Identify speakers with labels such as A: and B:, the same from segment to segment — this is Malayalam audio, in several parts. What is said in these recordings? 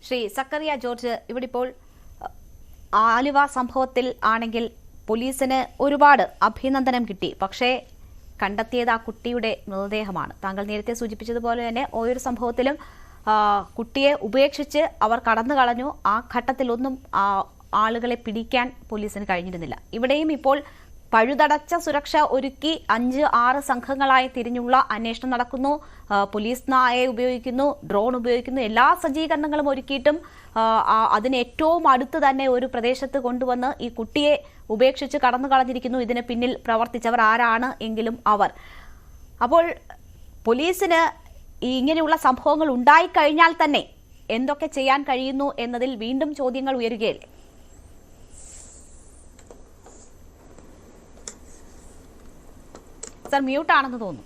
A: ശ്രീ സക്കറിയ ജോർജ്, ഇവിടെ ഇപ്പോൾ ആലുവ സംഭവത്തിൽ ആണെങ്കിൽ പോലീസിന് ഒരുപാട് അഭിനന്ദനം കിട്ടി. പക്ഷേ കണ്ടെത്തിയത് ആ കുട്ടിയുടെ മൃതദേഹമാണ്. താങ്കൾ നേരത്തെ സൂചിപ്പിച്ചതുപോലെ തന്നെ ഓരോ സംഭവത്തിലും കുട്ടിയെ ഉപേക്ഷിച്ച് അവർ കടന്നു കളഞ്ഞു. ആ ഘട്ടത്തിലൊന്നും ആളുകളെ പിടിക്കാൻ പോലീസിന് കഴിഞ്ഞിരുന്നില്ല. ഇവിടെയും ഇപ്പോൾ പഴുതടച്ച സുരക്ഷ ഒരുക്കി 5-6 സംഘങ്ങളായി തിരിഞ്ഞുള്ള അന്വേഷണം നടക്കുന്നു. പോലീസ് നായയെ ഉപയോഗിക്കുന്നു, ഡ്രോൺ ഉപയോഗിക്കുന്നു, എല്ലാ സജ്ജീകരണങ്ങളും ഒരുക്കിയിട്ടും അതിന് ഏറ്റവും അടുത്ത് തന്നെ ഒരു പ്രദേശത്ത് കൊണ്ടുവന്ന് ഈ കുട്ടിയെ ഉപേക്ഷിച്ച് കടന്നു കളഞ്ഞിരിക്കുന്നു. ഇതിന് പിന്നിൽ പ്രവർത്തിച്ചവർ ആരാണ് എങ്കിലും അവർ. അപ്പോൾ പോലീസിന് ഇങ്ങനെയുള്ള സംഭവങ്ങൾ ഉണ്ടായിക്കഴിഞ്ഞാൽ തന്നെ എന്തൊക്കെ ചെയ്യാൻ കഴിയുന്നു എന്നതിൽ വീണ്ടും ചോദ്യങ്ങൾ ഉയരുകയല്ലേ? സർ മ്യൂട്ടാണെന്ന് തോന്നുന്നു.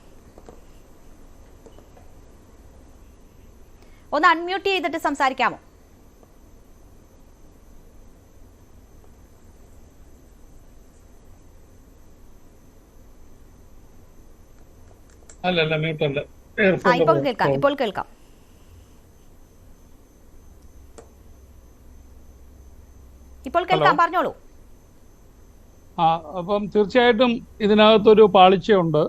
A: ഒന്ന് അൺമ്യൂട്ട് ചെയ്തിട്ട് സംസാരിക്കാമോ? ഇപ്പോൾ കേൾക്കാം. പറഞ്ഞോളൂ.
B: അപ്പം തീർച്ചയായിട്ടും ഇതിനകത്തൊരു പാളിച്ചയുണ്ട്.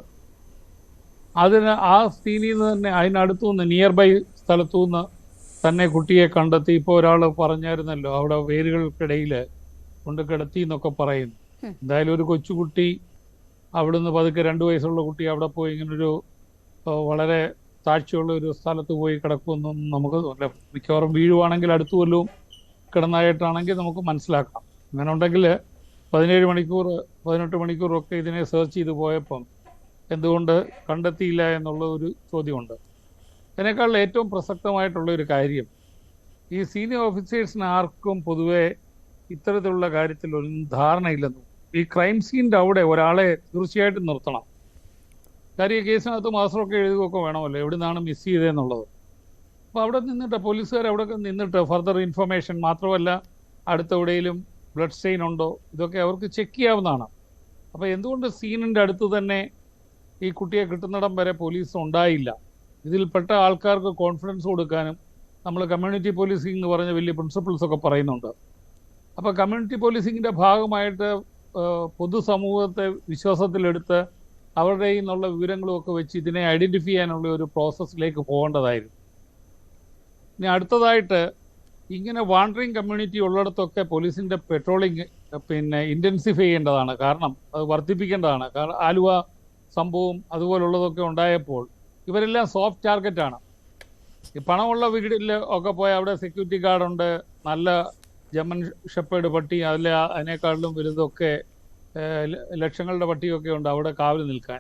B: ആ സീനിൽ നിന്ന് തന്നെ അതിനടുത്തുനിന്ന് നിയർ ബൈ സ്ഥലത്തുനിന്ന് തന്നെ കുട്ടിയെ കണ്ടെത്തി. ഇപ്പോൾ ഒരാൾ പറഞ്ഞായിരുന്നല്ലോ, അവിടെ വേരുകൾക്കിടയിൽ കൊണ്ട് കിടത്തി എന്നൊക്കെ പറയുന്നു. എന്തായാലും ഒരു കൊച്ചുകുട്ടി അവിടുന്ന് പതുക്കെ 2 വയസ്സുള്ള കുട്ടി അവിടെ പോയി ഇങ്ങനൊരു വളരെ താഴ്ചയുള്ള ഒരു സ്ഥലത്ത് പോയി കിടക്കുമെന്നും നമുക്ക് മിക്കവാറും വീഴുവാണെങ്കിൽ അടുത്ത് വല്ലതും കിടന്നായിട്ടാണെങ്കിൽ നമുക്ക് മനസ്സിലാക്കാം. അങ്ങനെ ഉണ്ടെങ്കിൽ 17 മണിക്കൂർ 18 മണിക്കൂറൊക്കെ ഇതിനെ സെർച്ച് ചെയ്ത് പോയപ്പം എന്തുകൊണ്ട് കണ്ടെത്തിയില്ല എന്നുള്ള ഒരു ചോദ്യമുണ്ട്. അതിനേക്കാൾ ഏറ്റവും പ്രസക്തമായിട്ടുള്ള ഒരു കാര്യം, ഈ സീനിയർ ഓഫീസേഴ്സിന് ആർക്കും പൊതുവെ ഇത്തരത്തിലുള്ള കാര്യത്തിൽ ഒരു ധാരണയില്ലെന്നും. ഈ ക്രൈം സീനിൻ്റെ അവിടെ ഒരാളെ തീർച്ചയായിട്ടും നിർത്തണം. കാര്യം ഈ കേസിനകത്ത് മാസ്റ്ററൊക്കെ എഴുതുകയൊക്കെ വേണമല്ലോ എവിടെ നിന്നാണ് മിസ് ചെയ്തതെന്നുള്ളത്. അപ്പോൾ അവിടെ നിന്നിട്ട് പോലീസുകാർ അവിടെ നിന്നിട്ട് ഫർദർ ഇൻഫർമേഷൻ മാത്രമല്ല അടുത്തെവിടെയും ബ്ലഡ് സ്റ്റെയിൻ ഉണ്ടോ ഇതൊക്കെ അവർക്ക് ചെക്ക് ചെയ്യാവുന്നതാണ്. അപ്പോൾ എന്തുകൊണ്ട് സീനിൻ്റെ അടുത്ത് തന്നെ ഈ കുട്ടിയെ കിട്ടുന്നിടം വരെ പോലീസ് ഉണ്ടായില്ല? ഇതിൽപ്പെട്ട ആൾക്കാർക്ക് കോൺഫിഡൻസ് കൊടുക്കാനും നമ്മൾ കമ്മ്യൂണിറ്റി പോലീസിംഗ് എന്ന് പറഞ്ഞ വലിയ പ്രിൻസിപ്പിൾസൊക്കെ പറയുന്നുണ്ട്. അപ്പോൾ കമ്മ്യൂണിറ്റി പോലീസിങ്ങിൻ്റെ ഭാഗമായിട്ട് പൊതുസമൂഹത്തെ വിശ്വാസത്തിലെടുത്ത് അവരുടെ നിന്നുള്ള വിവരങ്ങളുമൊക്കെ വെച്ച് ഇതിനെ ഐഡൻറ്റിഫൈ ചെയ്യാനുള്ള ഒരു പ്രോസസ്സിലേക്ക് പോകേണ്ടതായിരുന്നു. ഇനി അടുത്തതായിട്ട് ഇങ്ങനെ വാണ്ടറിങ് കമ്മ്യൂണിറ്റി ഉള്ളിടത്തൊക്കെ പോലീസിൻ്റെ പെട്രോളിങ് ഇൻറ്റൻസിഫൈ ചെയ്യേണ്ടതാണ്. കാരണം അത് വർദ്ധിപ്പിക്കേണ്ടതാണ്. കാരണം ആലുവ സംഭവം അതുപോലുള്ളതൊക്കെ ഉണ്ടായപ്പോൾ ഇവരെല്ലാം സോഫ്റ്റ് ടാർഗറ്റാണ്. ഈ പണമുള്ള വീട്ടിൽ ഒക്കെ പോയി അവിടെ സെക്യൂരിറ്റി ഗാർഡുണ്ട്, നല്ല ജർമ്മൻ ഷെപ്പേർഡ് പട്ടി, അതിനേക്കാളിലും വലുതൊക്കെ ലക്ഷങ്ങളുടെ പട്ടിയൊക്കെ ഉണ്ട് അവിടെ കാവൽ നിൽക്കാൻ.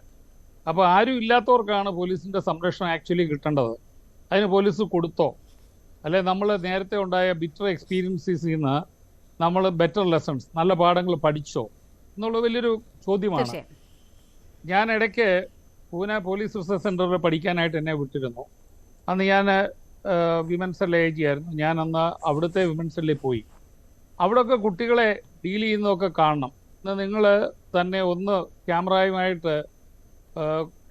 B: അപ്പോൾ ആരും ഇല്ലാത്തവർക്കാണ് പോലീസിൻ്റെ സംരക്ഷണം ആക്ച്വലി കിട്ടേണ്ടത്. അതിന് പോലീസ് കൊടുത്തോ? അല്ലെ നമ്മൾ നേരത്തെ ഉണ്ടായ ബിറ്റർ എക്സ്പീരിയൻസിൽ നിന്ന് നമ്മൾ ബെറ്റർ ലെസൺസ്, നല്ല പാഠങ്ങൾ പഠിച്ചോ എന്നുള്ള വലിയൊരു ചോദ്യമാണ്. ഞാൻ ഇടയ്ക്ക് പൂനെ പോലീസ് റിസർച്ച് സെൻറ്ററിൽ പഠിക്കാനായിട്ട് എന്നെ വിട്ടിരുന്നു. അന്ന് ഞാൻ വിമൻസ് സെൽ AG ആയിരുന്നു. ഞാൻ അന്ന് അവിടുത്തെ വിമൻസ് സെല്ലിൽ പോയി. അവിടെയൊക്കെ കുട്ടികളെ ഡീൽ ചെയ്യുന്നതൊക്കെ കാണണം. നിങ്ങൾ തന്നെ ഒന്ന് ക്യാമറയുമായിട്ട്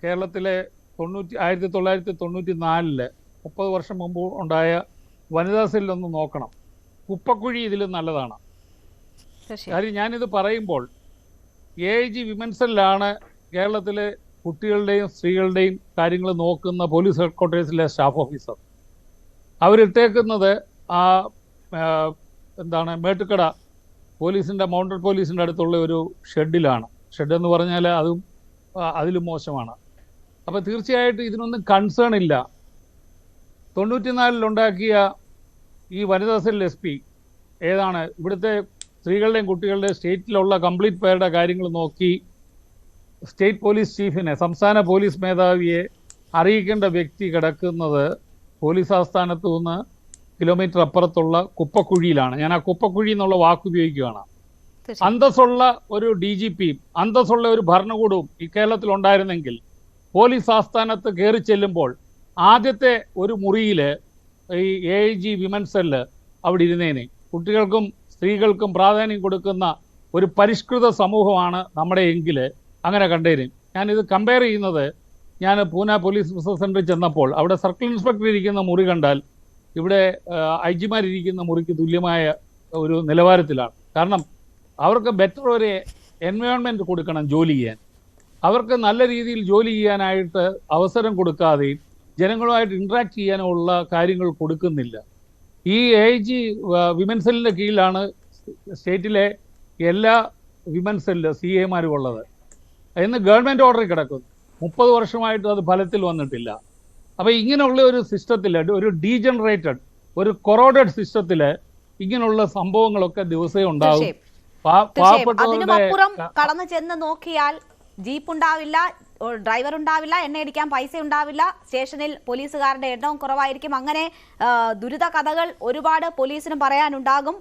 B: കേരളത്തിലെ 1994 30 വർഷം മുമ്പ് ഉണ്ടായ വനിതാ സെല്ലൊന്ന് നോക്കണം. കുപ്പക്കുഴി ഇതിലും നല്ലതാണ്. കാര്യം ഞാനിത് പറയുമ്പോൾ AIG വിമൻസ് സെല്ലാണ് കേരളത്തിലെ കുട്ടികളുടെയും സ്ത്രീകളുടെയും കാര്യങ്ങൾ നോക്കുന്ന പോലീസ് ഹെഡ്ക്വാർട്ടേഴ്സിലെ സ്റ്റാഫ് ഓഫീസർ. അവരിട്ടേക്കുന്നത് മേട്ടുക്കട പോലീസിൻ്റെ മൗണ്ടഡ് പോലീസിൻ്റെ അടുത്തുള്ള ഒരു ഷെഡിലാണ്. ഷെഡെന്ന് പറഞ്ഞാൽ അതിലും മോശമാണ്. അപ്പോൾ തീർച്ചയായിട്ടും ഇതിനൊന്നും കൺസേൺ ഇല്ല. 94 ഉണ്ടാക്കിയ ഈ വനിതാ സെൽ SP ഏതാണ് ഇവിടുത്തെ സ്ത്രീകളുടെയും കുട്ടികളുടെയും സ്റ്റേറ്റിലുള്ള കംപ്ലീറ്റ് പേരുടെ കാര്യങ്ങൾ നോക്കി സ്റ്റേറ്റ് പോലീസ് ചീഫിനെ, സംസ്ഥാന പോലീസ് മേധാവിയെ അറിയിക്കേണ്ട വ്യക്തി കിടക്കുന്നത് പോലീസ് ആസ്ഥാനത്ത് നിന്ന് കിലോമീറ്റർ അപ്പുറത്തുള്ള കുപ്പക്കുഴിയിലാണ്. ഞാൻ ആ കുപ്പക്കുഴി എന്നുള്ള വാക്ക് ഉപയോഗിക്കുകയാണ്. അന്തസ്സുള്ള ഒരു DGPയും അന്തസ്സുള്ള ഒരു ഭരണകൂടവും ഈ കേരളത്തിൽ ഉണ്ടായിരുന്നെങ്കിൽ പോലീസ് ആസ്ഥാനത്ത് കയറി ചെല്ലുമ്പോൾ ആദ്യത്തെ ഒരു മുറിയിൽ ഈ AIG വിമൻസ് സെല്ല് അവിടെ ഇരുന്നേനെ. കുട്ടികൾക്കും സ്ത്രീകൾക്കും പ്രാധാന്യം കൊടുക്കുന്ന ഒരു പരിഷ്കൃത സമൂഹമാണ് നമ്മുടെ എങ്കിൽ അങ്ങനെ കണ്ടേനെ. ഞാനിത് കമ്പയർ ചെയ്യുന്നത്, ഞാൻ പൂനെ പോലീസ് റിസർച്ച് സെൻറ്ററിൽ ചെന്നപ്പോൾ അവിടെ സർക്കിൾ ഇൻസ്പെക്ടർ ഇരിക്കുന്ന മുറി കണ്ടാൽ ഇവിടെ ഐ ജിമാരിരിക്കുന്ന മുറിക്ക് തുല്യമായ ഒരു നിലവാരത്തിലാണ്. കാരണം അവർക്ക് ബെറ്റർ ഒരു എൻവയോൺമെൻറ്റ് കൊടുക്കണം ജോലി ചെയ്യാൻ. അവർക്ക് നല്ല രീതിയിൽ ജോലി ചെയ്യാനായിട്ട് അവസരം കൊടുക്കാതെയും ജനങ്ങളുമായിട്ട് ഇൻട്രാക്ട് ചെയ്യാനുള്ള കാര്യങ്ങൾ കൊടുക്കുന്നില്ല. ഈ AIG വിമൻസ് സെല്ലിൻ്റെ കീഴിലാണ് സ്റ്റേറ്റിലെ എല്ലാ വിമൻസ് സെല്ല് CAമാരും ഉള്ളത്. ഇന്ന് ഗവൺമെൻറ് ഓർഡറിൽ കിടക്കുന്നു. 30 വർഷമായിട്ട് അത് ഫലത്തിൽ വന്നിട്ടില്ല. അപ്പോൾ ഇങ്ങനെയുള്ള ഒരു സിസ്റ്റത്തിൽ, ഒരു ഡീജനറേറ്റഡ്, ഒരു കൊറോഡഡ് സിസ്റ്റത്തിൽ ഇങ്ങനെയുള്ള സംഭവങ്ങളൊക്കെ ദിവസവും ഉണ്ടാകും.
A: അതിനുമപ്പുറം കടന്നു ചെന്ന് നോക്കിയാൽ ജീപ്പ് ഉണ്ടാവില്ല, ഡ്രൈവർ ഉണ്ടാവില്ല, എണ്ണയടിക്കാൻ പൈസ ഉണ്ടാവില്ല, സ്റ്റേഷനിൽ പോലീസുകാരുടെ എണ്ണവും കുറവായിരിക്കും. അങ്ങനെ ദുരിത കഥകൾ ഒരുപാട് പോലീസിനും പറയാനുണ്ടാകും.